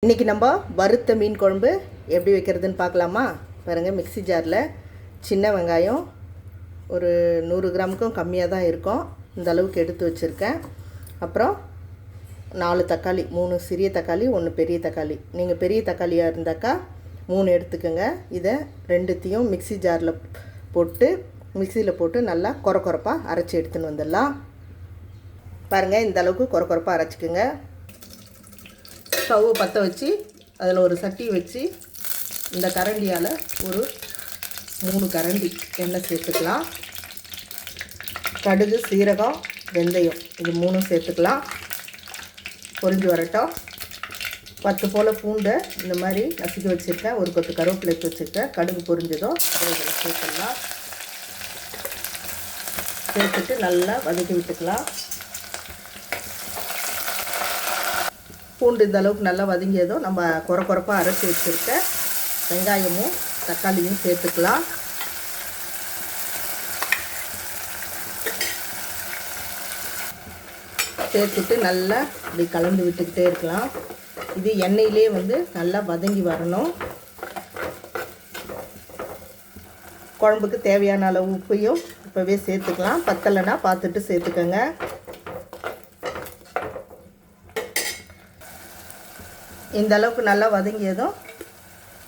இன்றைக்கி நம்ம வறுத்த மீன் குழம்பு எப்படி வைக்கிறதுன்னு பார்க்கலாமா? பாருங்கள், மிக்ஸி ஜாரில் சின்ன வெங்காயம் ஒரு 100 கிராமுக்கும் கம்மியாக தான் இருக்கும், இந்த அளவுக்கு எடுத்து வச்சுருக்கேன். அப்புறம் 4 தக்காளி, 3 சிறிய தக்காளி, 1 பெரிய தக்காளி. நீங்கள் பெரிய தக்காளியாக இருந்தாக்கா 3 எடுத்துக்கோங்க. இதை ரெண்டுத்தையும் மிக்ஸி ஜாரில் போட்டு மிக்ஸியில் போட்டு நல்லா கொரப்பாக அரைச்சி எடுத்துன்னு வந்துடலாம். பாருங்கள், இந்த அளவுக்கு கொரப்பாக அரைச்சிக்கோங்க. ஸ்டவ்வை பற்ற வச்சு அதில் ஒரு சட்டி வச்சு இந்த கரண்டியால் ஒரு 3 கரண்டி எண்ணெய் சேர்த்துக்கலாம். கடுகு, சீரகம், வெந்தயம் இது 3 சேர்த்துக்கலாம். பொரிஞ்சு வரட்டும். 10 போல் பூண்டை இந்த மாதிரி நசுக்கி வச்சுருக்கேன். ஒரு கொத்து கருவேப்பிலை எடுத்து வச்சுருக்கேன். கடுகு பொரிஞ்சதும் அதை இதில் சேர்த்துக்கலாம். சேர்த்துட்டு நல்லா வதக்கி விட்டுக்கலாம். பூண்டு இந்த அளவுக்கு நல்லா வதங்கியதும் நம்ம கொரப்பாக அரைச்சி வச்சுருக்க வெங்காயமும் தக்காளியும் சேர்த்துக்கலாம். சேர்த்துட்டு நல்லா இப்படி கலந்து விட்டுக்கிட்டே இருக்கலாம். இது எண்ணெயிலே நல்லா வதங்கி வரணும். குழம்புக்கு தேவையான அளவு உப்பையும் இப்போவே சேர்த்துக்கலாம். பத்தலைன்னா பார்த்துட்டு சேர்த்துக்கோங்க. இந்த அளவுக்கு நல்லா வதங்கியதும்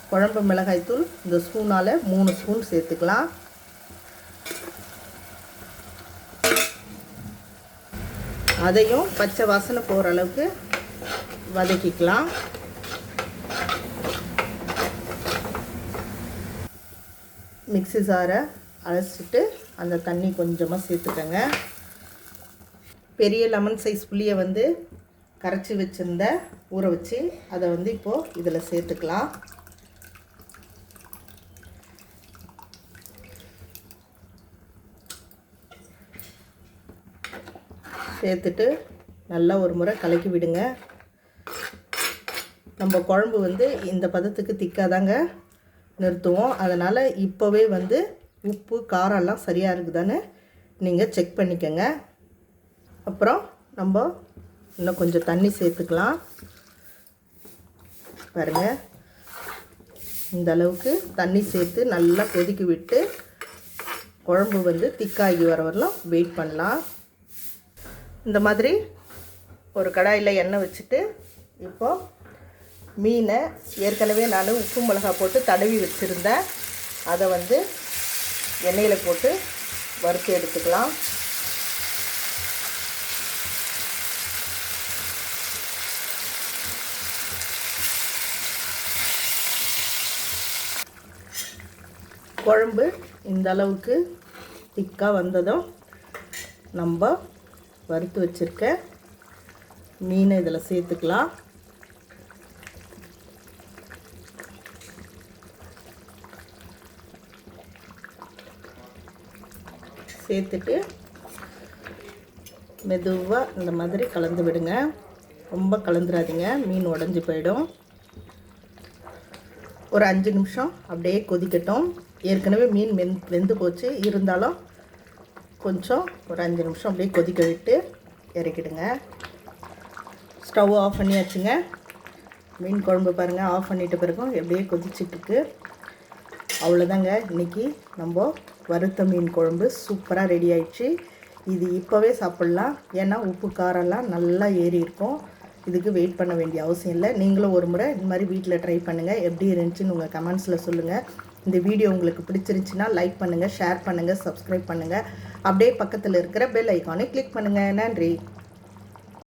குழம்பு மிளகாய்த்தூள் இந்த ஸ்பூனால் 3 ஸ்பூன் சேர்த்துக்கலாம். அதையும் பச்சை வாசனை போகிற அளவுக்கு வதக்கிக்கலாம். மிக்ஸி ஜாரை அரைச்சிட்டு அந்த தண்ணி கொஞ்சமாக சேர்த்துக்கங்க. பெரிய லெமன் சைஸ் புளியை கரைச்சி வச்சுருந்த ஊற வச்சு அதை இப்போது இதில் சேர்த்துக்கலாம். சேர்த்துட்டு நல்லா ஒரு முறை கலக்கி விடுங்க. நம்ம குழம்பு இந்த பதத்துக்கு திக்காதாங்க நிறுத்துவோம். அதனால் இப்போவே உப்பு காரம்லாம் சரியாக இருக்குதான்னு நீங்கள் செக் பண்ணிக்கோங்க. அப்புறம் நம்ம இன்னும் கொஞ்சம் தண்ணி சேர்த்துக்கலாம். பாருங்கள், இந்த அளவுக்கு தண்ணி சேர்த்து நல்லா கொதிக்க விட்டு குழம்பு திக்காகி வர வரலாம் வெயிட் பண்ணலாம். இந்த மாதிரி ஒரு கடாயில் எண்ணெய் வச்சுட்டு இப்போது மீனை ஏற்கனவே நான் உப்பு மிளகாய் போட்டு தடவி வச்சுருந்தேன். அதை எண்ணெயில் போட்டு வறுத்து எடுத்துக்கலாம். குழம்பு இந்த அளவுக்கு திக்காக வந்ததும் நம்ம வறுத்து வச்சுருக்க மீனை இதில் சேர்த்துக்கலாம். சேர்த்துட்டு மெதுவாக இந்த மாதிரி கலந்து விடுங்க. ரொம்ப கலந்துடாதீங்க, மீன் உடஞ்சி போயிடும். ஒரு 5 நிமிஷம் அப்படியே கொதிக்கட்டும். ஏற்கனவே மீன் வெந்து போச்சு, இருந்தாலும் கொஞ்சம் ஒரு 5 நிமிஷம் அப்படியே கொதிக்க விட்டு இறக்கிடுங்க. Stove off பண்ணியாச்சுங்க. மீன் குழம்பு பாருங்கள், ஆஃப் பண்ணிட்ட பிறகும் எப்படியே கொதிச்சிட்ருக்கு. அவ்வளோதாங்க, இன்றைக்கி நம்ம வறுத்த மீன் குழம்பு சூப்பராக ரெடி ஆயிடுச்சு. இது இப்போவே சாப்பிட்லாம், ஏன்னா உப்பு காரெல்லாம் நல்லா ஏறி இருக்கும். இதுக்கு வெயிட் பண்ண வேண்டிய அவசியம் இல்லை. நீங்களும் ஒரு முறை இந்த மாதிரி வீட்டில் ட்ரை பண்ணுங்கள். எப்படி இருந்துச்சுன்னு உங்கள் கமெண்ட்ஸில் சொல்லுங்கள். இந்த வீடியோ உங்களுக்கு பிடிச்சிருந்துச்சின்னா லைக் பண்ணுங்கள், ஷேர் பண்ணுங்கள், சப்ஸ்கிரைப் பண்ணுங்கள். அப்படியே பக்கத்தில் இருக்கிற பெல் ஐக்கானை கிளிக் பண்ணுங்கள். நன்றி.